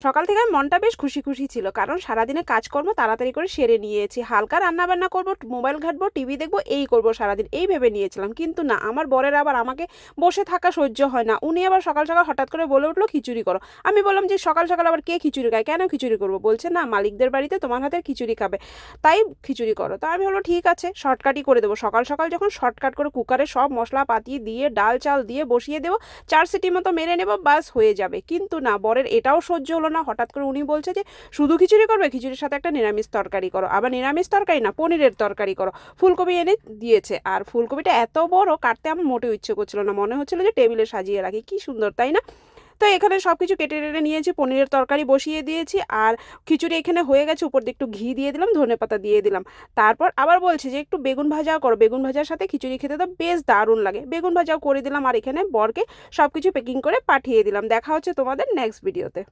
সকাল থেকে মনটা বেশ খুশি খুশি ছিল, কারণ সারাদিনে কাজকর্ম তাড়াতাড়ি করে সেরে নিয়েছি। হালকা রান্নাবান্না করব, মোবাইল ঘাঁটবো, টিভি দেখবো, এই করব সারাদিন, এই ভেবে নিয়েছিলাম। কিন্তু না, আমার বরের আবার আমাকে বসে থাকা সহ্য হয় না। উনি আবার সকাল সকাল হঠাৎ করে বলে উঠলো খিচুড়ি করো। আমি বললাম যে সকাল সকাল আবার কে খিচুড়ি খায়, কেন খিচুড়ি করবো? বলছে না, মালিকদের বাড়িতে তোমার হাতের খিচুড়ি খাবে, তাই খিচুড়ি করো। তো আমি হলো ঠিক আছে, শর্টকাটই করে দেবো। সকাল সকাল যখন শর্টকাট করে কুকারে সব মশলা পাতি দিয়ে ডাল চাল দিয়ে বসিয়ে দেবো, 4 সিটি মতো মেরে নেবো, বাস হয়ে যাবে। কিন্তু না, বরের এটাও সহ্য হলো না। হঠাৎ করে উনি বলছে যে শুধু খিচুড়ি করবে, খিচুড়ির সাথে একটা নিরামিষ তরকারি করো। আবার নিরামিষ তরকারি না, পনিরের তরকারি করো। ফুলকপি এনে দিয়েছে, আর ফুলকপিটা এত বড়, কাটতে আমার মোটেও ইচ্ছে করছিল না, মনে হচ্ছিল যে টেবিলে সাজিয়ে রাখি, কি সুন্দর তাই না? তো এখানে সব কিছু কেটে টেটে নিয়েছি, পনিরের তরকারি বসিয়ে দিয়েছি, আর খিচুড়ি এখানে হয়ে গেছে। উপর দিয়ে একটু ঘি দিয়ে দিলাম, ধনেপাতা দিয়ে দিলাম। তারপর আবার বলছে যে একটু বেগুন ভাজাও করো, বেগুন ভাজার সাথে খিচুড়ি খেতে তো বেশ দারুণ লাগে। বেগুন ভাজাও করে দিলাম, আর এখানে বরকে সব কিছু প্যাকিং করে পাঠিয়ে দিলাম। দেখা হচ্ছে তোমাদের নেক্সট ভিডিওতে।